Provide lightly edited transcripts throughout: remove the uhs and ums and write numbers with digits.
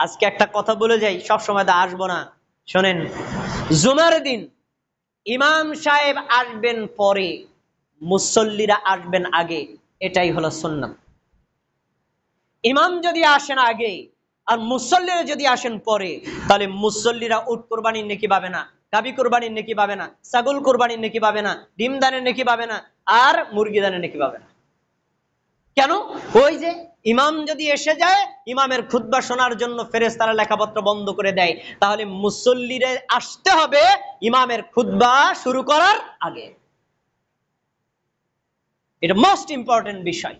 আজকে একটা কথা বলে যাই, সব সময় তো আসবো না, শোনেন। জুমার দিন ইমাম সাহেব আসবেন পরে, মুসল্লিরা আসবেন আগে, এটাই হলো সুন্নাত। ইমাম যদি আসেন আগে আর মুসল্লিরা যদি আসেন পরে, তাহলে মুসল্লিরা উট কোরবানির নেকি পাবে না, গাভী কোরবানির নেকি পাবে না, ছাগল কোরবানির নেকি পাবে না, ডিম দানের নেকি পাবে না, আর মুরগি দানের নেকি পাবে না। কেন? ওই যে ইমাম যদি এসে যায়, ইমামের খুতবা শোনার জন্য ফেরেশতারা লেখাপত্র বন্ধ করে দেয়, তাহলে মুসল্লিরা আসতে হবে ইমামের খুতবা শুরু করার আগে। এটা মোস্ট ইম্পর্টেন্ট বিষয়।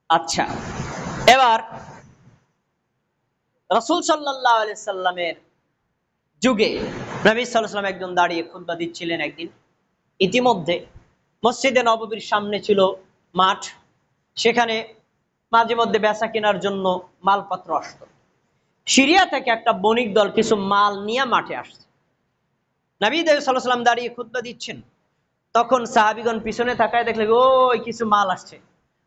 আচ্ছা, এবার রাসূল সাল্লাল্লাহু আলাইহি সাল্লামের যুগে নবী সাল্লাল্লাহু আলাইহি ওয়াসাল্লাম একজন দাঁড়িয়ে খুতবা দিচ্ছিলেন একদিন। ইতিমধ্যে মসজিদে নববীর সামনে ছিল মাঠ, সেখানে মাঝে মধ্যে বেচা কেনার জন্য মালপত্র আসত। সিরিয়া থেকে একটা বণিক দল কিছু মাল নিয়ে মাঠে আসছে। নবী সাল্লাল্লাহু আলাইহি ওয়াসাল্লাম দাঁড়িয়ে খুতবা দিচ্ছেন, তখন সাহাবীগণ পিছনে তাকায় দেখলেন ওই কিছু মাল আসছে।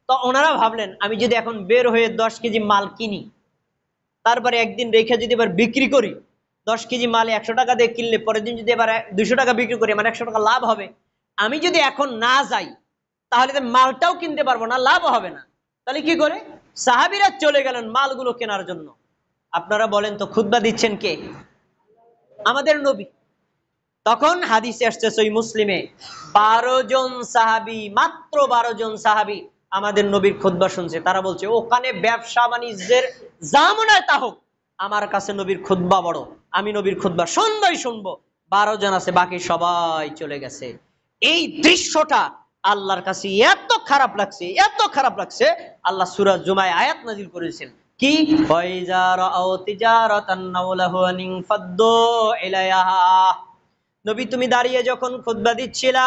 তো ওনারা ভাবলেন, আমি যদি এখন বের হয়ে 10 কেজি মাল কিনি, তারপরে একদিন রেখে যদি এবার বিক্রি করি, 10 কেজি মালে 100 টাকা দিয়ে কিনলে পরের দিন যদি এবার 200 টাকা বিক্রি করি, মানে 100 টাকা লাভ হবে। আমি যদি এখন না যাই, তাহলে তো মালটাও কিনতে পারবো না, লাভ হবে না। তাহলে কি করে? সাহাবীরা চলে গেলেন মালগুলো কেনার জন্য। আপনারা বলেন তো, খুতবা দিচ্ছেন কে? আমাদের নবী। তখন হাদিসে আসছে সহিহ মুসলিমে, 12 জন সাহাবী, মাত্র 12 জন সাহাবী আমাদের নবীর খুতবা শুনছে। তারা বলছে, ওখানে ব্যবসা বাণিজ্যের জামানায় তা হোক, আমার কাছে নবীর খুতবা বড়, আমি নবীর খুতবা শুনবই শুনবো। 12 জন আছে, বাকি সবাই চলে গেছে। এই দৃশ্যটা আল্লাহর কাছে এত খারাপ লাগছে, এত খারাপ লাগছে, আল্লাহ সূরা জুমায় আয়াত নাযিল করেছেন কি, ওয়াইজা রাআউ তিজারাতান আও লাহুন ফাদ্দু ইলাইহা। নবী, তুমি দাঁড়িয়ে যখন খুতবা দিচ্ছিলা,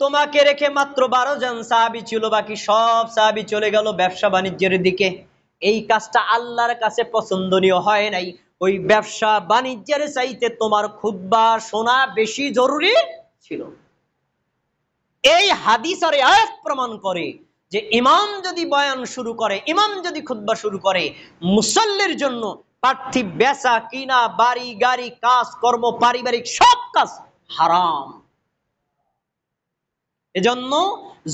তোমাকে রেখে মাত্র 12 জন সাহাবী ছিল, বাকি সব সাহাবী চলে গেল ব্যবসা বাণিজ্যের দিকে। এই কাজটা আল্লাহর কাছে পছন্দনীয় হয় নাই। ওই ব্যবসা বাণিজ্যের চাইতে তোমার খুতবা শোনা বেশি জরুরি ছিল। এই হাদিস আর আয়াত প্রমাণ করে যে ইমাম যদি বয়ান শুরু করে, ইমাম যদি খুতবা শুরু করে, মুসল্লির জন্য পার্থিব বেচা কিনা, বাড়ি গাড়ি, কাজ কর্ম, পারিবারিক সব কাজ হারাম। এজন্য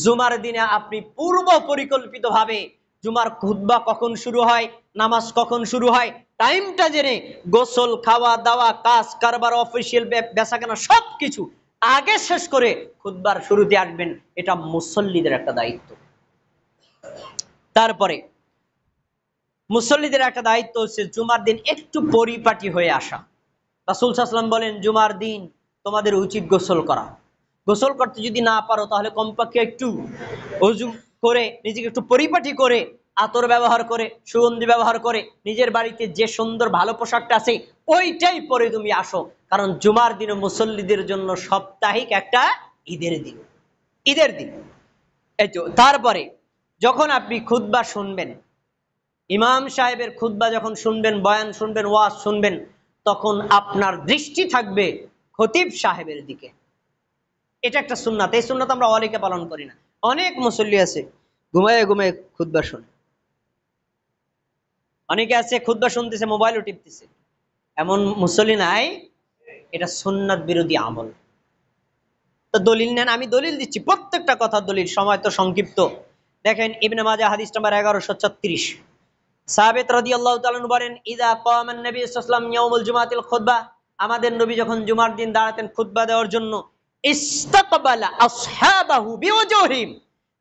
জুমার দিনে আপনি পূর্ব পরিকল্পিত ভাবে জুমার খুতবা কখন শুরু হয়, নামাজ কখন শুরু হয়, টাইমটা জেনে গোসল, খাওয়া দাওয়া, কাজ কারবার, অফিসিয়াল বেচাকেনা সবকিছু আগে শেষ করে খুতবার শুরুতে আসবেন। এটা মুসল্লিদের একটা দায়িত্ব। তারপরে মুসল্লিদের একটা দায়িত্ব হচ্ছে জুমার দিন একটু পরিপাটি হয়ে আসা। রাসূল সাল্লাল্লাহু আলাইহি ওয়াসাল্লাম বলেন, জুমার দিন তোমাদের উচিত গোসল করা। গোসল করতে যদি না পারো, তাহলে কমপক্ষে একটু ওযু করে, নিজেকে একটু পরিপাটি করে, আতর ব্যবহার করে, সুগন্ধি ব্যবহার করে, নিজের বাড়িতে যে সুন্দর ভালো পোশাকটা আছে ওইটাই পরে তুমি আসো। কারণ জুমার দিন মুসল্লিদের জন্য সাপ্তাহিক একটা ঈদের দিন, ঈদের দিন। এই তো, তারপরে যখন আপনি খুতবা শুনবেন, ইমাম সাহেবের খুতবা যখন শুনবেন, বয়ান শুনবেন, ওয়াজ শুনবেন, তখন আপনার দৃষ্টি থাকবে খতিব সাহেবের দিকে। এটা একটা সুন্নাত। এই সুন্নাত আমরা অনেকে পালন করি না। অনেক মুসল্লি আছে ঘুমায় ঘুমায় খুতবা শুনে, অনেকে আছে খুতবা শুনতেছে মোবাইলও টিপতেছে। এমন মুসল্লি নাই। এটা সুন্নাত বিরোধী আমল। তো দলিল নেন, আমি দলিল দিচ্ছি, প্রত্যেকটা কথা দলিল, সময় তো সংক্ষিপ্ত। দেখেন ইবনে মাজাহ হাদিস নাম্বার 1136, সাহাবেত রাদিয়াল্লাহু তাআলা বলেন, ইযা কামান নবী সাল্লাল্লাহু আলাইহি ওয়াসাল্লাম ইয়াউমুল জুমাতিল খুতবা, আমাদের নবী যখন জুমার দিন দাঁড়াতেন খুতবা দেওয়ার জন্য, ইস্তাকবালা আসহাবাহু বিওয়াজহিম,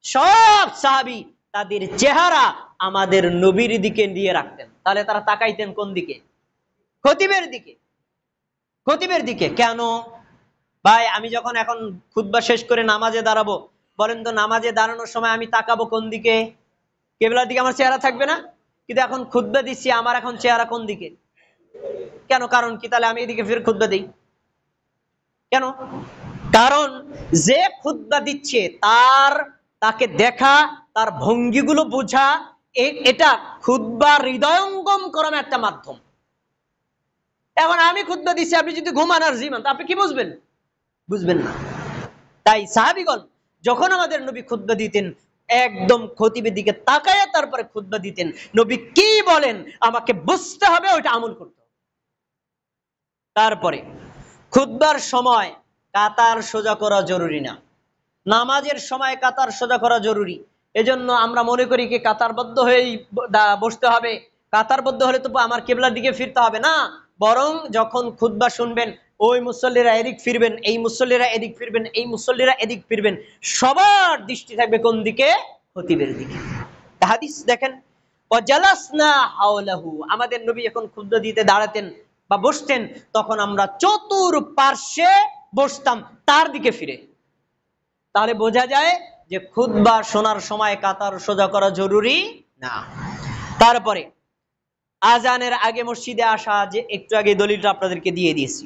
সব সাহাবী তাদের চেহারা আমাদের নবীর দিকে দিয়ে রাখতেন। তাহলে তারা তাকাইতেন কোন দিকে? খতিবের দিকে। খতিবের দিকে। কেন ভাই? আমি যখন এখন খুতবা শেষ করে নামাজে দাঁড়াবো, বলেন তো নামাজে দাঁড়ানোর সময় আমি তাকাবো কোন দিকে? কিবলার দিকে আমার চেহারা থাকবে না? কিন্তু এখন খুতবা দিচ্ছি, আমার এখন চেহারা কোন দিকে? কেন? কারণ কি? তাহলে আমি এদিকে ফিরে খুতবা দিই কেন? কারণ যে খুতবা দিচ্ছে তাকে দেখা, তার ভঙ্গিগুলো বোঝা, এটা খুতবা হৃদয়ঙ্গম করার একটা মাধ্যম। এখন আমি খুতবা দিচ্ছি, আপনি যদি ঘুমান আর জিমান, আপনি কি বুঝবেন? বুঝবেন না। তাই সাহাবীগণ যখন আমাদের নবী খুতবা দিতেন, একদম খতিবের দিকে তাকায় তারপরে খুতবা দিতেন। নবী কি বলেন আমাকে বুঝতে হবে, ওইটা আমল করতে হবে। তারপরে খুতবার সময় কাতার সোজা করা জরুরি না, নামাজের সময় কাতার সোজা করা জরুরি। এজন্য আমরা মনে করি কি কাতারবদ্ধ হয়েই বসতে হবে, কাতারবদ্ধ হলে তো আমার কিবলার দিকে ফিরতে হবে না। বরং যখন খুতবা শুনবেন ওই মুসল্লিরা এদিক ফিরবেন, এই মুসল্লিরা এদিক ফিরবেন, এই মুসল্লিরা এদিক ফিরবেন, সবার দৃষ্টি থাকবে কোন দিকে? খতিবের দিকে। হাদিস দেখেন, ওয়াজালাসনা হাওলাহু, আমাদের নবী যখন খুতবা দিতে দাঁড়াতেন বা বসতেন তখন আমরা চতুর্পার্শ্বে বসতাম তার দিকে ফিরে। তাহলে বোঝা যায় যে খুতবা শোনার সময় কাতার সোজা করা জরুরি না। তারপরে আজানের আগে মসজিদে আসা, যে একটু আগে দলিলটা আপনাদেরকে দিয়ে দিয়েছি।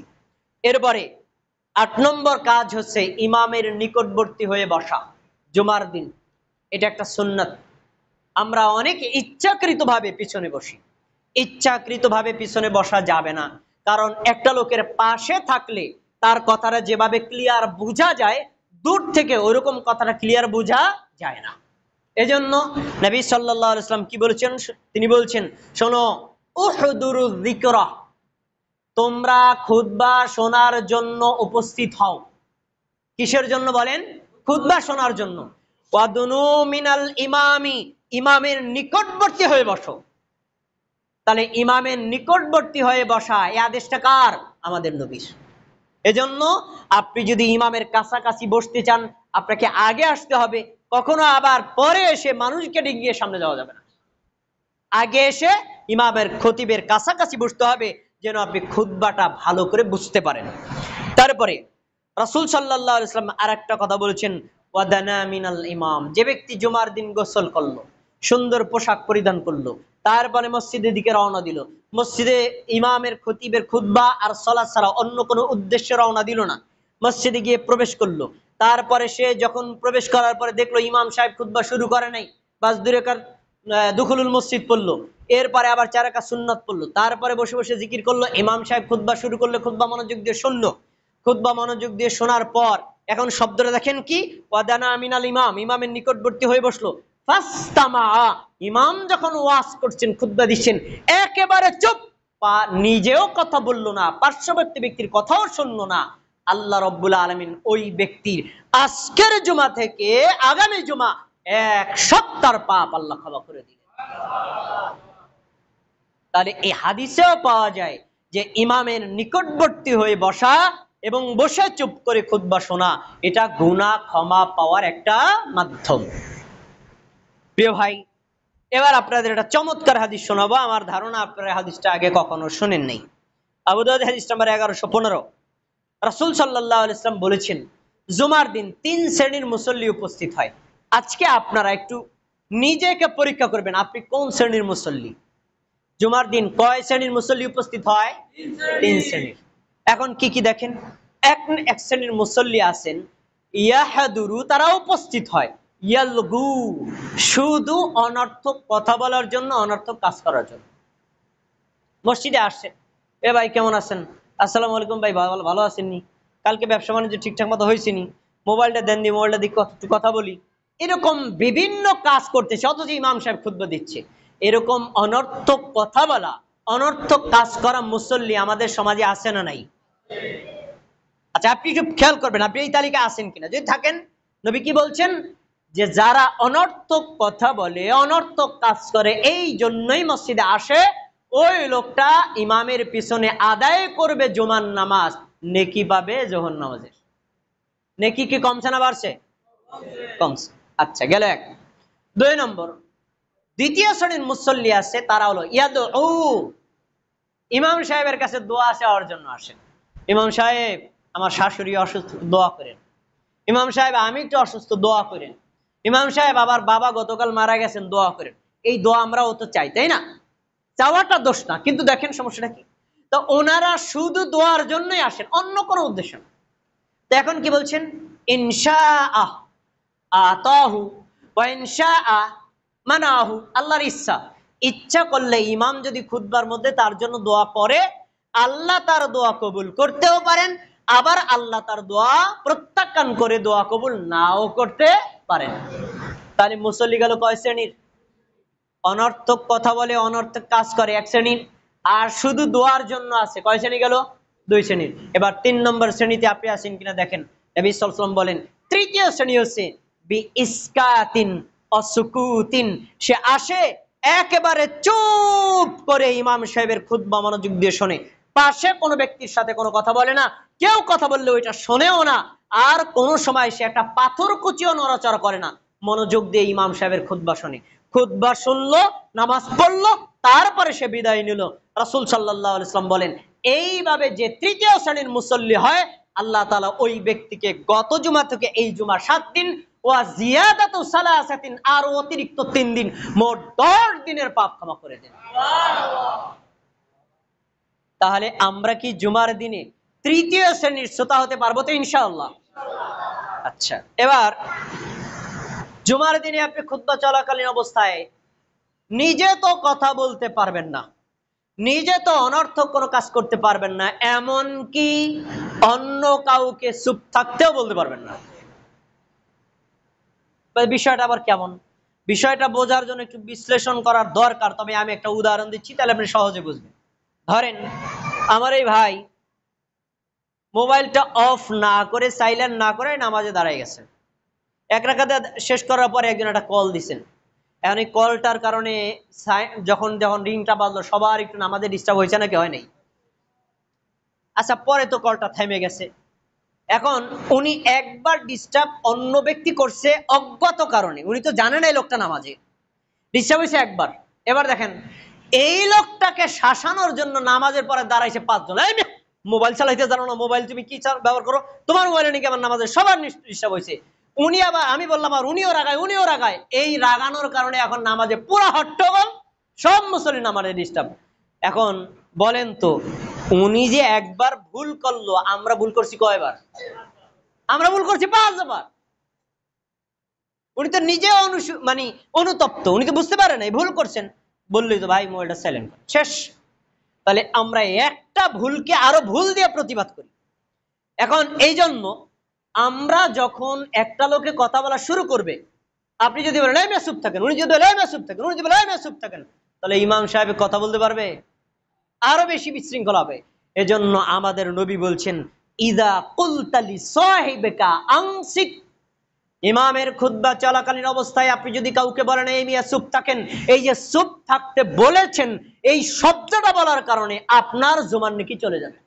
এরপরে ৮ নম্বর কাজ হচ্ছে ইমামের নিকটবর্তী হয়ে বসা জুমার দিন। এটা একটা সুন্নাত। আমরা অনেকে ইচ্ছাকৃতভাবে পিছনে বসি, ইচ্ছাকৃতভাবে পিছনে বসা যাবে না। কারণ একটা লোকের পাশে থাকলে তার কথাটা যেভাবে ক্লিয়ার বোঝা যায়, দূর থেকে ওইরকম কথাটা ক্লিয়ার বোঝা যায় না। এজন্য নবী সাল্লাল্লাহু আলাইহি ওয়াসাল্লাম কি বলেছেন? তিনি বলছেন, শোনো, উহদুরু যিকরা, তোমরা খুতবা শোনার জন্য উপস্থিত হও। কিসের জন্য বলেন? খুতবা শোনার জন্য। ওয়াদুনু মিনাল ইমামি, ইমামের নিকটবর্তী হয়ে বসো। তাহলে ইমামের নিকটবর্তী হয়ে বসা, এই আদেশটা কার? আমাদের নবীর। এজন্য আপনি যদি ইমামের কাছাকাছি বসতে চান আপনাকে আগে আসতে হবে, কখনো আবার পরে এসে মানুষকে ডিঙিয়ে সামনে যাওয়া যাবে না। আগে এসে ইমামের খতিবের কাছাকাছি বসতে হবে যেন আপনি খুতবাটা ভালো করে বুঝতে পারেন। তারপরে রাসূল সাল্লাল্লাহু আলাইহি ওয়াসাল্লাম আরেকটা কথা বলেছেন, ওয়াদানা মিনাল ইমাম, যে ব্যক্তি জুমার দিন গোসল করলো, সুন্দর পোশাক পরিধান করলো, তারপরে মসজিদের দিকে রওনা দিল, মসজিদে ইমামের খতিবের খুতবা আর সালাত ছাড়া অন্য কোনো উদ্দেশ্যে রওনা দিল না, মসজিদে গিয়ে প্রবেশ করলো। তারপরে সে যখন প্রবেশ করার পরে দেখলো ইমাম সাহেব খুতবা শুরু করে নাই, বাস 2 রাকাত দুখুলুল মসজিদ পড়লো, এরপরে আবার 4 রাকাত সুন্নাত পড়লো, তারপরে বসে বসে জিকির করলো। ইমাম সাহেব খুতবা শুরু করলে খুতবা মনোযোগ দিয়ে শুনলো। খুতবা মনোযোগ দিয়ে শোনার পর এখন শব্দটা দেখেন কি, ওয়াদানা মিনাল ইমাম, ইমামের নিকটবর্তী হয়ে বসলো। ফাস্তামা, ইমাম যখন ওয়াজ করছেন, খুতবা দিচ্ছেন, একেবারে চুপ, নিজেও কথা বললো না, পার্শ্ববর্তী ব্যক্তির কথাও শুনলো না। আল্লাহ রাব্বুল আলামিন ওই ব্যক্তির আজকের জুমা থেকে আগামী জুমা 1 সপ্তাহের পাপ আল্লাহ ক্ষমা করে দিলেন। তাহলে এই হাদিসেও পাওয়া যায় যে ইমামের নিকটবর্তী হয়ে বসা এবং বসে চুপ করে খুতবা শোনা, এটা গুনাহ ক্ষমা পাওয়ার একটা মাধ্যম। প্রিয় ভাই, এবার আপনাদের একটা চমৎকার হাদিস শোনাবো। আমার ধারণা আপনারা হাদিসটা আগে কখনো শুনেন নাই। আবু দাউদ হাদিস নাম্বার 1115। রাসূল সাল্লাল্লাহু আলাইহি ওয়াসাল্লাম বলেছেন, জুমার দিন 3 শ্রেণীর মুসল্লি উপস্থিত হয়। আজকে আপনারা একটু নিজেকে পরীক্ষা করবেন, আপনি কোন শ্রেণীর মুসল্লি। জুমার দিন কয় শ্রেণীর মুসল্লি উপস্থিত হয়? 3 শ্রেণীর। এখন কি কি দেখেন, এক শ্রেণীর মুসল্লি আছেন ইয়াহাদুরু, তারা উপস্থিত হয়, ইয়ালগু, শুধু অনর্থক কথা বলার জন্য, অনর্থক কাজ করার জন্য। মসজিদে আসছে, এ ভাই কেমন আছেন, আসসালামু আলাইকুম ভাই, ভালো আছেননি, কালকে ব্যবসা বাণিজ্য ঠিকঠাক মতো হয়েছেনি, মোবাইলটা দেন দি, মোবাইলটা দিকে একটু কথা বলি, এরকম বিভিন্ন কাজ করতেছে অথচ ইমাম সাহেব খুতবা দিচ্ছে। এরকম অনর্থক কথা বলা, অনর্থক কাজ করা মুসল্লি আমাদের সমাজে আছে না নাই? আচ্ছা, আপনি একটু খেয়াল করবেন আপনি এই তালিকায় আছেন কিনা। যদি থাকেন, নবী কি বলছেন যে যারা অনর্থক কথা বলে, অনর্থক কাজ করে, এই জন্যই মসজিদে আসে, ওই লোকটা ইমামের পিছনে আদায় করবে জুমার নামাজ, নেকি পাবে জোহর নামাজের। নেকি কি কমছে না বাড়ছে? কমছে। আচ্ছা, গেল এক। 2 নম্বর, দ্বিতীয় শ্রেণীর মুসল্লি আছে, তারা হলো ইয়াদউ, ইমাম সাহেবের কাছে দোয়া চাওয়ার জন্য আসেন। ইমাম সাহেব আমার শাশুড়ি অসুস্থ, দোয়া করেন। ইমাম সাহেব আমি একটু অসুস্থ, দোয়া করেন। ইমাম সাহেব আবার বাবা গতকাল মারা গেছেন, দোয়া করেন। এই দোয়া আমরাও তো চাই, তাই না? চাওয়াটা দোষ না, কিন্তু দেখেন সমস্যাটা কি, তো ওনারা শুধু দোয়ার জন্যই আসেন, অন্য কোনো উদ্দেশ্য না। তো এখন কি বলছেন, ইনশাআ আতাহু ওয়া ইনশাআ মানাহু, আল্লাহর ইচ্ছা, ইচ্ছা করলে ইমাম যদি খুতবার মধ্যে তার জন্য দোয়া করে, আল্লাহ তার দোয়া কবুল করতেও পারেন, আবার আল্লাহ তার দোয়া প্রত্যাখ্যান করে দোয়া কবুল নাও করতে পারেন। তাহলে মুসল্লি গেল কয় শ্রেণীর? অনর্থক কথা বলে, অনর্থক কাজ করে এক শ্রেণীর, আর শুধু দোয়ার জন্য আছে কয় শ্রেণী গেল? 2 শ্রেণীর। এবার 3 নম্বর শ্রেণীতে আপনি আছেন কিনা দেখেন। নবী সাল্লাল্লাহু আলাইহি ওয়াসাল্লাম বলেন তৃতীয় শ্রেণী হচ্ছে বি ইসকাতিন অসুকুতিন, সে আসে একেবারে চুপ করে ইমাম সাহেবের খুতবা মনোযোগ দিয়ে শোনে, পাশে কোনো ব্যক্তির সাথে কোনো কথা বলে না, কেউ কথা বললে ওইটা শোনেও না, আর কোনো সময় সে একটা পাথর কুচিও নড়াচড়া করে না, মনোযোগ দিয়ে ইমাম সাহেবের খুতবা শোনে। খুতবা শুনলো, নামাজ পড়লো, তারপরে সে বিদায় নিল। রাসূল সাল্লাল্লাহু আলাইহি ওয়াসাল্লাম বলেন এইভাবে যে তৃতীয় শ্রেণীর মুসল্লি হয়, আল্লাহ তাআলা ওই ব্যক্তিকে গত জুমা থেকে এই জুমা 7 দিন ওয়া জিয়াদাতু সালাসাতিন, আর অতিরিক্ত 3 দিন, মোট 10 দিনের পাপ ক্ষমা করে দেন। তাহলে আমরা কি জুমার দিনে তৃতীয় শ্রেণীর শ্রোতা হতে পারবো তো ইনশাআল্লাহ? আচ্ছা, এবার জুমার দিনে আপনি খুতবা চলাকালীন অবস্থায় নিজে তো কথা বলতে পারবেন না, নিজে তো অনর্থক কোনো কাজ করতে পারবেন না, এমন কি অন্য কাউকে চুপ থাকতেও বলতে পারবেন না। বিষয়টা আবার কেমন? বিষয়টা বোঝার জন্য একটু বিশ্লেষণ করার দরকার, তবে আমি একটা উদাহরণ দিচ্ছি, তাহলে আপনি সহজে বুঝবেন। ধরেন আমার এই ভাই মোবাইলটা অফ না করে, সাইলেন্ট না করে নামাজে দাঁড়ায় গেছে। 1 রাকাত শেষ করার পরে একজন একটা কল দিছেন। এখন এই কলটার কারণে যখন রিংটা বাজলো, সবার একটু নামাজে ডিস্টার্ব হয়েছে নাকি? হয় নাই? আচ্ছা, পরে তো কলটা থেমে গেছে। এখন উনি একবার ডিস্টার্ব অন্য ব্যক্তি করছে অজ্ঞাত কারণে, উনি তো জানে না এই লোকটা নামাজে, ডিস্টার্ব হয়েছে একবার। এবার দেখেন এই লোকটাকে শাসানোর জন্য নামাজের পরে দাঁড়াইছে 5 জন। এই মোবাইল চালাইতে জানো না? মোবাইল তুমি কি ব্যবহার করো? তোমার মোবাইলে নাকি আমার নামাজে সবার ডিস্টার্ব হয়েছে। উনি আবার, আমি বললাম আর উনিও রাগায়। এই রাগানোর কারণে এখন নামাজে পুরো হট্টগোল, সব মুসল্লি নামাজে ডিস্টার্ব। এখন বলেন তো, উনি যে একবার ভুল করলো, আমরা ভুল করছি কয়বার? আমরা ভুল করছি 5 বার। উনি তো নিজে অনুতপ্ত, উনি তো বুঝতে পারেন এই ভুল করছেন, বললেই তো ভাই মোবাইলটা সাইলেন্ট কর, শেষ। তাহলে আমরা একটা ভুলকে আরো ভুল দিয়ে প্রতিবাদ করি। এখন এই জন্য আমরা যখন একটা লোকে কথা বলা শুরু করবে, আপনি যদি বলেন এই মেয়ে চুপ থাকেন, উনি যদি বলেন এই মেয়ে চুপ থাকেন, উনি যদি বলেন এই মেয়ে চুপ থাকেন, তাহলে ইমাম সাহেব কথা বলতে পারবে? আরো বেশি বিশৃঙ্খলা হবে। এজন্য আমাদের নবী বলছেন ইদা কুলতা লি সাহিবিকা আনসিক, ইমামের খুতবা চলাকালীন অবস্থায় আপনি যদি কাউকে বলেন এই মিয়া চুপ থাকেন, এই যে চুপ থাকতে বলেছেন, এই শব্দটা বলার কারণে আপনার জুমার নেকি চলে যাবে।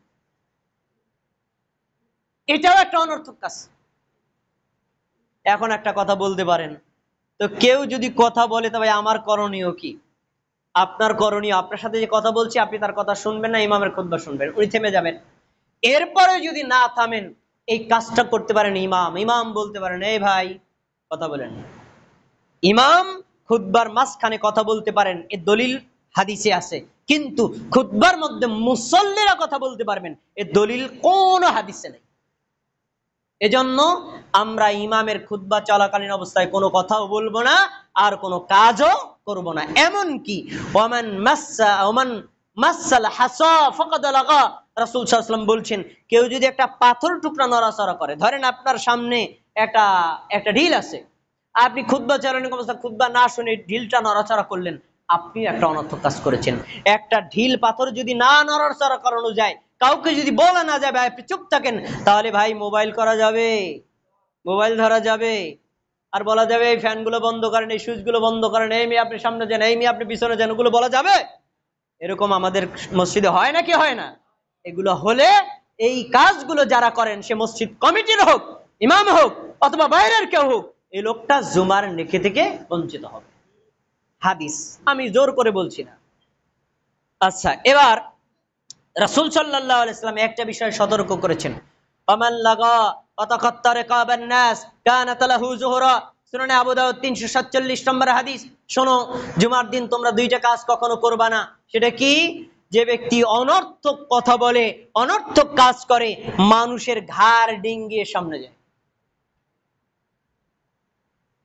এটাও একটা অনর্থক কাজ। এখন একটা কথা বলতে পারেন, তো কেউ যদি কথা বলে তবে আমার করণীয় কি? আপনার করণীয়, আপনার সাথে যে কথা বলছি আপনি তার কথা শুনবেন না, ইমামের খুতবা শুনবেন, উনি থেমে যাবেন। এরপরে যদি না থামেন, এই কাজটা করতে পারেন ইমাম বলতে পারেন এই ভাই কথা বলেন। ইমাম খুতবার মাঝখানে কথা বলতে পারেন, এ দলিল হাদিসে আছে, কিন্তু খুতবার মধ্যে মুসল্লিরা কথা বলতে পারবেন, এ দলিল কোন হাদিসে নেই। এজন্য আমরা ইমামের খুতবা চলাকালীন অবস্থায় কোনো কথাও বলবো না, আর কোনো কাজও করব না। এমনকি ওমান মাসাল হাসা ফাকাদ লাগা, রাসূল সাল্লাল্লাহু আলাইহি ওয়াসাল্লাম বলছেন কেউ যদি একটা পাথর টুকরা নড়াচড়া করে, ধরেন আপনার সামনে একটা ঢিল আছে, আপনি খুতবা চলাকালীন অবস্থায় খুতবা না শুনে ঢিলটা নড়াচড়া করলেন, আপনি একটা অনর্থক কাজ করেছেন। একটা ঢিল পাথর যদি না নড়াচড়া করানো যায়, কাউকে যদি বলা না যাবে আপনি চুপ থাকেন, তাহলে ভাই মোবাইল করা যাবে, মোবাইল ধরা যাবে, আর বলা যাবে এই ফ্যানগুলো বন্ধ করেন, এই সুইচগুলো বন্ধ করেন, এই মেয়ে আপনি সামনে যান, এই মেয়ে আপনি পিছনে যান, ওগুলো বলা যাবে? এরকম আমাদের মসজিদে হয় নাকি হয় না? এগুলো হলে এই কাজগুলো যারা করেন, সে মসজিদ কমিটির হোক, ইমাম হোক, অথবা বাইরের কেউ হোক, এই লোকটা জুমার নেকি থেকে বঞ্চিত হবে। হাদিস, আমি জোর করে বলছি না। আচ্ছা, এবার রাসূল সাল্লাল্লাহু আলাইহি ওয়াসাল্লাম একটা বিষয় সতর্ক করেছেন, ওমান লাগা ওয়াতাকাত্তা রিকাবান নাস কানাত লাহু যুহরা, সুনানে আবু দাউদ 347 নম্বর হাদিস। শোনো, জুমার দিন তোমরা 2টা কাজ কখনো করবা না। সেটা কি? যে ব্যক্তি অনর্থক কথা বলে, অনর্থক কাজ করে, মানুষের ঘাড় ডিঙ্গিয়ে সামনে যায়।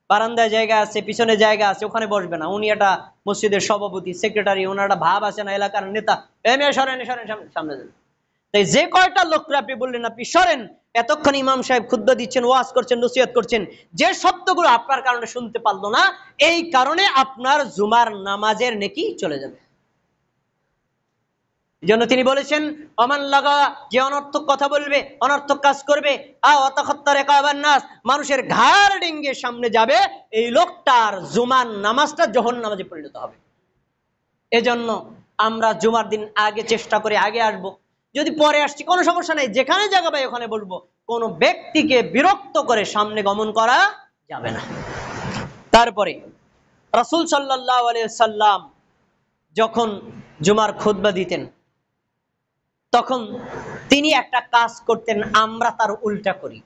বারান্দায় জায়গা আছে, পিছনে জায়গা আছে, ওখানে বসবে না। উনি একটা মসজিদের সভাপতি, সেক্রেটারি, ওনার একটা ভাব আছে না, এলাকার নেতা, সরেন সামনে যান। তাই যে কয়টা লোকরা আপনি বললেন আপনি সরেন, এতক্ষণ ইমাম সাহেব খুতবা দিচ্ছেন, ওয়াজ করছেন, নসিহত করছেন, যে শব্দগুলো আপনার কারণে শুনতে পারলো না, এই কারণে আপনার জুমার নামাজের নেকি চলে যাবে। এই জন্য তিনি বলেছেন, অমান লাগা, যে অনর্থক কথা বলবে, অনর্থক কাজ করবে, মানুষের ঘাড় ডিঙ্গে সামনে যাবে, এই লোকটার জুমার নামাজটা জাহান্নামে পরিণত হবে। এজন্য আমরা জুমার দিন আগে চেষ্টা করে আগে আসব, যদি পরে আসছি কোনো সমস্যা নেই, যেখানে জায়গা পাই ওখানে বলবো। কোনো ব্যক্তিকে বিরক্ত করে সামনে গমন করা যাবে না। তারপরে রাসূল সাল্লাল্লাহু আলাইহি সাল্লাম যখন জুমার খুতবা দিতেন, তখন তিনি একটা কাজ করতেন, আমরা তার উল্টা করি।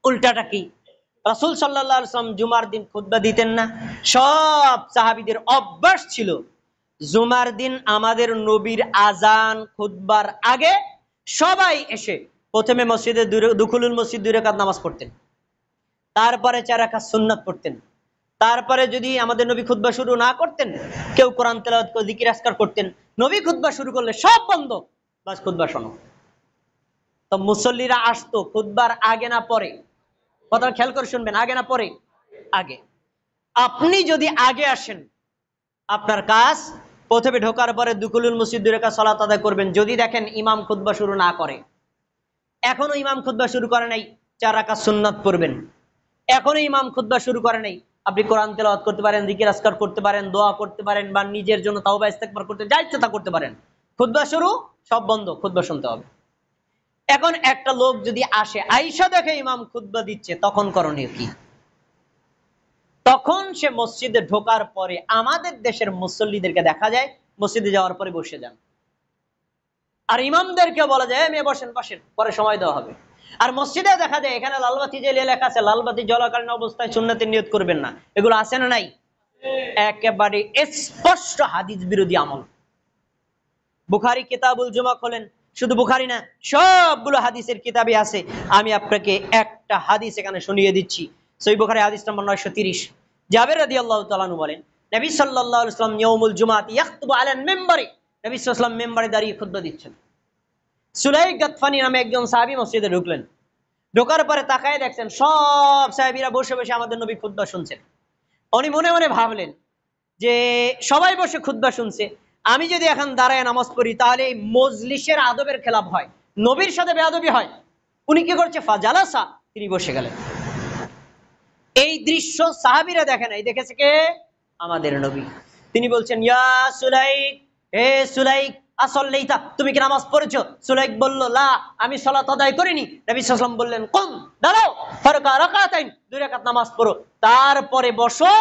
উল্টাটা কি? রাসূল সাল্লাল্লাহু আলাইহি সাল্লাম জুমার দিন খুতবা দিতেন না। সব সাহাবীদের অভ্যাস ছিল, জুমার দিন আমাদের নবীর আজান খুতবার আগে সবাই এসে প্রথমে মসজিদে দুখুলুল মসজিদ 2 রাকাত নামাজ পড়তেন, তারপরে 4 রাকাত সুন্নাত পড়তেন, তারপরে যদি আমাদের নবী খুতবা শুরু না করতেন, কেউ কোরআন তেলাওয়াত করে জিকির আজকার করতেন। নবী খুতবা শুরু করলে সব বন্ধ, বাস খুতবা শোনো। তো মুসল্লিরা আসতো খুতবার আগে না পরে? কথাটা খেয়াল করে শুনবেন, আগে না পরে? আগে। আপনি যদি আগে আসেন, আপনার কাজ প্রথমে ঢোকার পরে দুকুলুল মসজিদ 2 রাকাত সালাত আদায় করবেন। যদি দেখেন ইমাম খুতবা শুরু না করে, এখনো ইমাম খুতবা শুরু করে নাই, 4 রাকাত সুন্নাত পড়বেন। এখনো ইমাম খুতবা শুরু করে নাই, আপনি কোরআন তেলাওয়াত করতে পারেন, জিকির আজকার করতে পারেন, দোয়া করতে পারেন, বা নিজের জন্য তাওবা ইস্তেগফার করতে যা ইচ্ছা তা করতে পারেন। খুতবা শুরু, সব বন্ধ, খুতবা শুনতে হবে। এখন একটা লোক যদি আসে, আয়েশা দেখে ইমাম খুতবা দিচ্ছে, তখন করণীয় কি? তখন সে মসজিদে ঢোকার পরে, আমাদের দেশের মুসল্লিদেরকে দেখা যায় মসজিদে যাওয়ার পরে বসে যান, আর ইমামদেরকে বলা যায় মেয়ে বসেন বসেন, পরে সময় দেওয়া হবে। আর মসজিদে দেখা যায় এখানে লালবাতি জ্বালিয়ে লেখা আছে, লালবাতি জ্বলাকালীন অবস্থায় সুন্নাতের নিয়ত করবেন না। এগুলো আছে না নাই? একেবারে স্পষ্ট হাদিস বিরোধী আমল। বুখারী কিতাবুল জুমা খোলেন, শুধু বুখারী না, সবগুলো হাদিসের কিতাবে আছে। আমি আপনাকে একটা হাদিস এখানে শুনিয়ে দিচ্ছি। সহিহ বুখারী হাদিস নম্বর 930। জাবের রাদিয়াল্লাহু তাআলা আনহু বলেন, নবী সাল্লাল্লাহু আলাইহি ওয়াসাল্লাম ইয়াউমুল জুমআতি ইয়াখতুবু আলাল মিম্বারি, নবী সাল্লাল্লাহু আলাইহি ওয়াসাল্লাম মিম্বারে দাঁড়িয়ে খুতবা দিচ্ছেন। সুলাইক গাতফানি নামে একজন সাহাবী মসজিদে ঢুকলেন। ঢোকার পরে তাকায় দেখছেন সব সাহাবীরা বসে বসে আমাদের নবী খুতবা শুনছেন। উনি মনে মনে ভাবলেন যে সবাই বসে খুতবা শুনছে, আমি যদি এখন দাঁড়ায় নামাজ পড়ি তাহলে এই মজলিসের আদবের খেলাফ হয়, নবীর সাথে বেয়াদবি হয়। উনি কি করছে? ফাজালাসা, তিনি বসে গেলেন। এই দৃশ্য সাহাবীরা দেখে নাই, দেখেছে কে? আমাদের নবী। তিনি বলছেন, ইয়া সুলাইক, হে সুলাইক, আসল্লাইতা, তুমি কি নামাজ পড়েছো? সুলাইক বলল, লা, আমি সালাত আদায় করিনি। নবী সাল্লাল্লাহু আলাইহি ওয়াসাল্লাম বললেন, কুম, দাঁড়াও, ফারকা রাকাতাইন, 2 রাকাত নামাজ পড়ো, তারপরে বসো,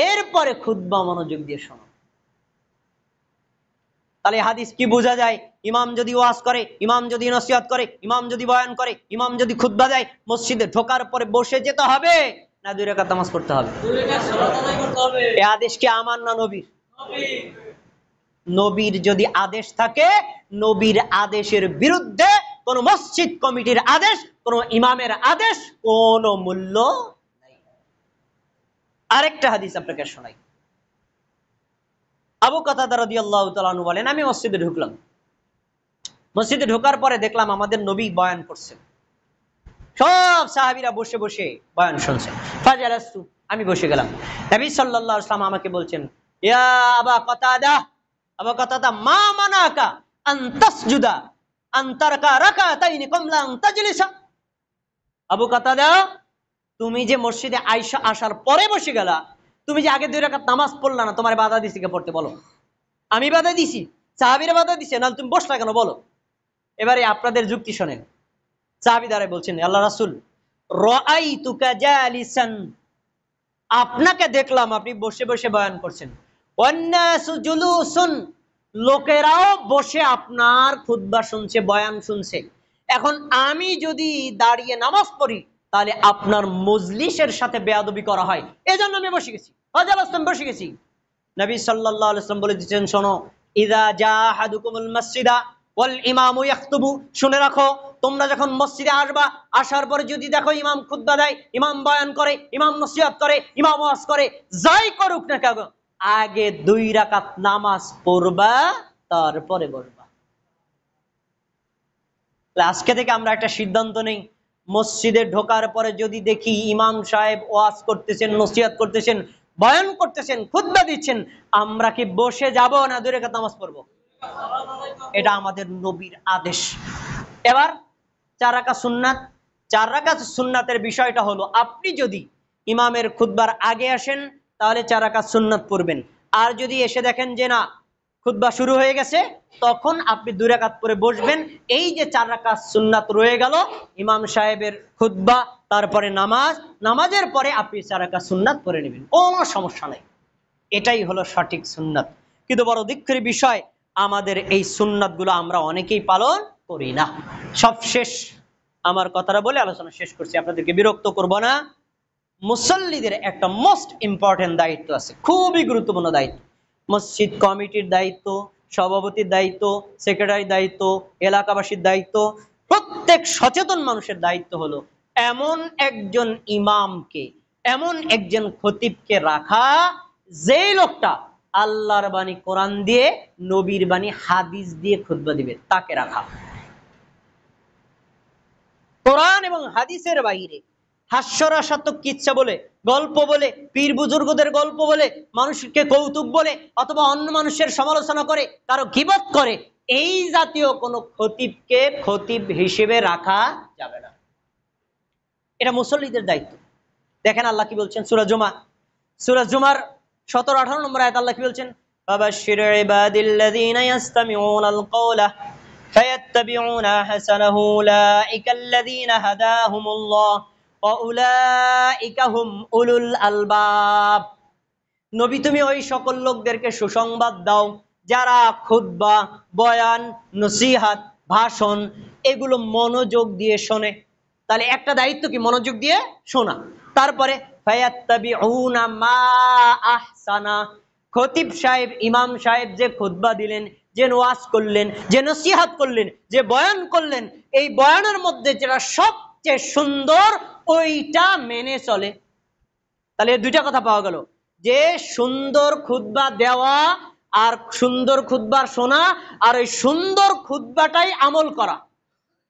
এরপরে খুতবা মনোযোগ দিয়ে শোনো। তাহলে হাদিস কি বোঝা যায়? ইমাম যদি ওয়াজ করে, ইমাম যদি নসিহত করে, ইমাম যদি বয়ান করে, ইমাম যদি খুতবা দেয়, মসজিদে ঢোকার পরে বসে যেতে হবে না 2 রাকাত নামাজ পড়তে হবে? 2 রাকাত সালাত আদায় করতে হবে। এই আদেশ কি আমার না নবীর? নবীর। নবীর যদি আদেশ থাকে, নবীর আদেশের বিরুদ্ধে কোন মসজিদ কমিটির আদেশ, কোন ইমামের আদেশ কোন মূল্য নাই। আরেকটা হাদিস আপনাকে শোনাই। আবু কাতাদা রাদিয়াল্লাহু তাআলা আনহু বলেন, আমি মসজিদে ঢুকলাম। মসজিদে ঢোকার পরে দেখলাম আমাদের নবী বয়ান করছেন, সব সাহাবীরা বসে বসে বয়ান শুনছেন। ফাজালাস্তু, আমি বসে গেলাম। নবী সাল্লাল্লাহু আলাইহি ওয়াসাল্লাম আমাকে বলছেন, ইয়া আবা কাতাদা, আবু কাতাদা, মা মানাকা আন তাসজুদা আন তারকা রাকাতাইনি ক্বাবলা আন তাজলিসা। আবু কাতাদা, তুমি যে মসজিদে আয়েশা আসার পরে বসে গেলা, তুমি যে আগে 2 রাকাত নামাজ পড়লা না, তোমার বাধা দিছি কে পড়তে? বলো। আমি বাধা দিছি? সাহাবীরা বাধা দিছে? না তুমি বসলা কেন? বলো। এবারে আপনাদের যুক্তি শোনেন। সাহাবী দাঁড়ায় বলছেন, আল্লাহ রাসূল, রাআইতুকা জালিসান, আপনাকে দেখলাম আপনি বসে বসে বয়ান করছেন, ওয়ান্নাসু জুলুসুন, লোকেরাও বসে আপনার খুতবা শুনছে, বয়ান শুনছে। এখন আমি যদি দাঁড়িয়ে নামাজ পড়ি তাহলে আপনার মজলিসের সাথে বেয়াদবি করা হয়, এজন্য আমি বসে গেছি, ফাজালাস্তাম, বসে গেছি। নবী সাল্লাল্লাহু আলাইহি ওয়াসাল্লাম বলে দিয়েছেন, শোনো, ইযা জাহাদুকুমুল মাসজিদা ওয়াল ইমামু ইয়াখতুবু, শুনে রাখো, তোমরা যখন মসজিদে আসবা, আসার পরে যদি দেখো ইমাম খুতবা দেয়, ইমাম বয়ান করে, ইমাম নসিহত করে, ইমাম ওয়াজ করে, যাই করুক না কেন, আগে 2 রাকাত নামাজ পড়বা, তারপরে বসবা। আজকে থেকে আমরা একটা সিদ্ধান্ত নেই, মসজিদে ঢোকার পরে যদি দেখি ইমাম সাহেব ওয়াজ করতেছেন, নসিহত করতেছেন, বয়ান করতেছেন, খুতবা দিচ্ছেন, আমরা কি বসে যাব না 2 রাকাত নামাজ পড়বো? এটা আমাদের নবীর আদেশ। এবার 4 রাকাত সুন্নাত। 4 রাকাত সুন্নাতের বিষয়টা হলো, আপনি যদি ইমামের খুতবার আগে আসেন তাহলে 4 রাকাত সুন্নাত পড়বেন। আর যদি এসে দেখেন যে না, খুতবা শুরু হয়ে গেছে, তখন আপনি 2 রাকাত পরে বসবেন। এই যে 4 রাকাত সুন্নাত রয়ে গেল, ইমাম সাহেবের খুতবা, তারপরে নামাজ, নামাজের পরে আপনি 4 রাকাত সুন্নাত পড়ে নেবেন, কোনো সমস্যা নাই। এটাই হলো সঠিক সুন্নাত। কিন্তু বড় দুঃখের বিষয়, আমাদের এই সুন্নাতগুলো আমরা অনেকেই পালন করি না। সবশেষ আমার কথাটা বলে আলোচনা শেষ করছি, আপনাদেরকে বিরক্ত করব না। মুসল্লিদের একটা মোস্ট ইম্পর্টেন্ট দায়িত্ব আছে, খুবই গুরুত্বপূর্ণ দায়িত্ব। মসজিদ কমিটির দায়িত্ব, সভাপতির দায়িত্ব, সেক্রেটারির দায়িত্ব, এলাকাবাসীর দায়িত্ব, প্রত্যেক সচেতন মানুষের দায়িত্ব হলো এমন একজন ইমামকে, এমন একজন খতিবকে রাখা, যে লোকটা আল্লাহর বাণী কোরআন দিয়ে, নবীর বাণী হাদিস দিয়ে খুতবা দিবে, তাকে রাখা। কোরআন এবং হাদিসের বাইরে হাস্যরসাত্মক কিচ্ছা বলে, গল্প বলে, পীর বুজুর্গদের গল্প বলে, মানুষকে কৌতুক বলে, অথবা অন্য মানুষের সমালোচনা করে, কারো গীবত করে, এই জাতীয় কোন খতিবকে খতিব হিসেবে রাখা যাবে না। এটা মুসল্লিদের দায়িত্ব। দেখেন আল্লাহ কি বলছেন সূরা জুমা, সূরা জুমার 17-18 নম্বর আয়াত আল্লাহ কি বলছেন? ফাবাশশির ইবাদিল্লাযীনা ইয়াসতামিউনাল কওলা ফায়াত্তাবিউনা হাসানাহু উলাইকাল্লাযীনা হাদাহুমুল্লাহ ওয়া উলাইকা হুম উলুল আলবাব। নবী, তুমি ওই সকল লোকদেরকে সুসংবাদ দাও যারা খুতবা, বয়ান, নসিহত, ভাষণ এগুলো মনোযোগ দিয়ে শোনে। তাহলে একটা দায়িত্ব কি? মনোযোগ দিয়ে শোনা। তারপরে ফায়াত্তাবিউনা মা আহসানা, খতিব সাহেব, ইমাম সাহেব যে খুতবা দিলেন, যে ওয়াজ করলেন, যে নসিহত করলেন, যে বয়ান করলেন, এই বয়ানের মধ্যে যেটা সবচেয়ে সুন্দর ওইটা মেনে চলে। তাহলে 2টা কথা পাওয়া গেল, যে সুন্দর খুতবা দেওয়া আর সুন্দর খুতবার শোনা, আর ওই সুন্দর খুতবাটাই আমল করা।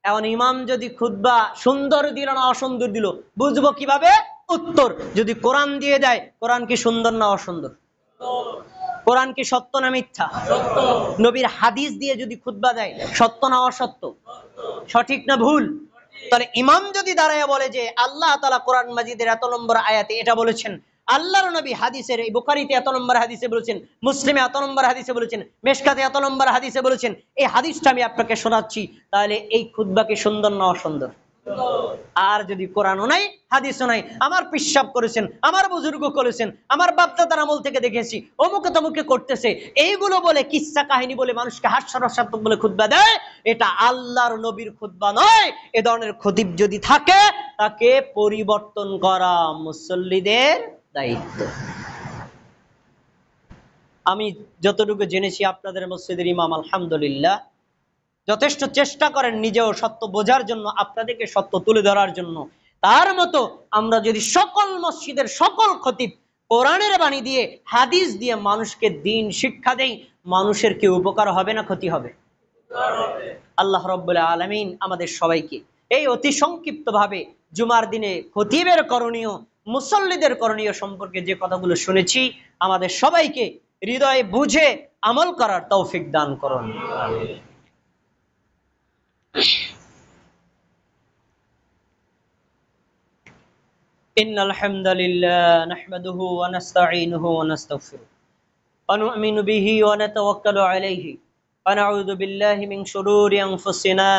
এখন ইমাম যদি খুতবা সুন্দর দিল না অসুন্দর দিল, বুঝবো কিভাবে? উত্তর, যদি কোরআন দিয়ে দেয়, কোরআন কি সুন্দর না অসুন্দর? কোরআন কি সত্য না মিথ্যা? নবীর হাদিস দিয়ে যদি খুতবা দেয়, সত্য না অসত্য? সঠিক না ভুল? তাহলে ইমাম যদি দাঁড়ায় বলে যে আল্লাহ তাআলা কোরআন মাজিদের এত নম্বর আয়াতে এটা বলেছেন, আল্লাহর নবী হাদিসের এই বুখারীতে এত নম্বর হাদিসে বলেছেন, মুসলিমে এত নম্বর হাদিসে বলেছেন, মেশকাতে এত নম্বর হাদিসে বলেছেন, এই হাদিসটা আমি আপনাকে শোনাচ্ছি, তাহলে এই খুতবা কি সুন্দর না অসুন্দর? আর যদি কোরআনও নাই, হাদিসও নাই, আমার পিশাব করেছেন, আমার বুজুর্গ করেছেন, আমার বাপ-দাদার আমল থেকে দেখেছি, অমুকে তমুকে করতেছে, এইগুলো বলে, কিচ্ছা কাহিনী বলে, মানুষকে হাস্যরসাত্মক বলে খুতবা দেয়, এটা আল্লাহর নবীর খুতবা নয়। এ ধরনের খতিব যদি থাকে, তাকে পরিবর্তন করা মুসল্লিদের দায়িত্ব। আমি যতটুকু জেনেছি, আপনাদের মসজিদের ইমাম আলহামদুলিল্লাহ যথেষ্ট চেষ্টা করেন নিজেও সত্য বোঝার জন্য, আপনাদেরকে সত্য তুলে ধরার জন্য। তার মতো আমরা যদি সকল মসজিদের সকল খতিব কোরআনের বাণী দিয়ে, হাদিস দিয়ে মানুষকে দ্বীন শিক্ষা দেই, মানুষের কি উপকার হবে না ক্ষতি হবে? আল্লাহ রাব্বুল আলামিন আমাদের সবাইকে এই অতি সংক্ষিপ্ত ভাবে জুমার দিনে খতিবের করণীয়, মুসল্লিদের করণীয় সম্পর্কে যে কথাগুলো শুনেছি, আমাদের সবাইকে হৃদয়ে বুঝে আমল করার তৌফিক দান করুন। إن الحمد لله نحمده ونستعينه ونستغفره ونؤمن به ونتوكل عليه ونعوذ بالله من شرور أنفسنا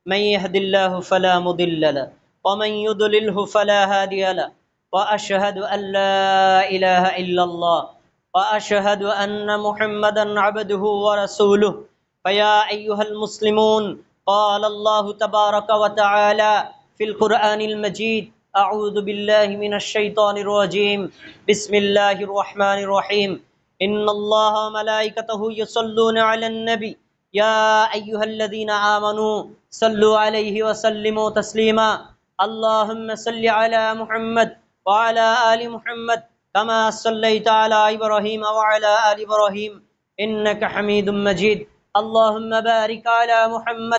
من يهد الله فلا مضل له ومن يضلله فلا هادي له وأشهد أن لا إله إلا الله وأشهد أن محمدا عبده ورسوله فيا أيها المسلمون قال الله تبارك وتعالى في القرآن المجيد أعوذ بالله من الشيطان الرجيم بسم الله الرحمن الرحيم إن الله وملائكته يصلون على النبي يا أيها الذين آمنوا صلوا عليه وسلموا تسليما اللهم صل على محمد وعلى آل محمد كما صليت على إبراهيم وعلى آل إبراهيم إنك حميد مجيد اللهم بارك على محمد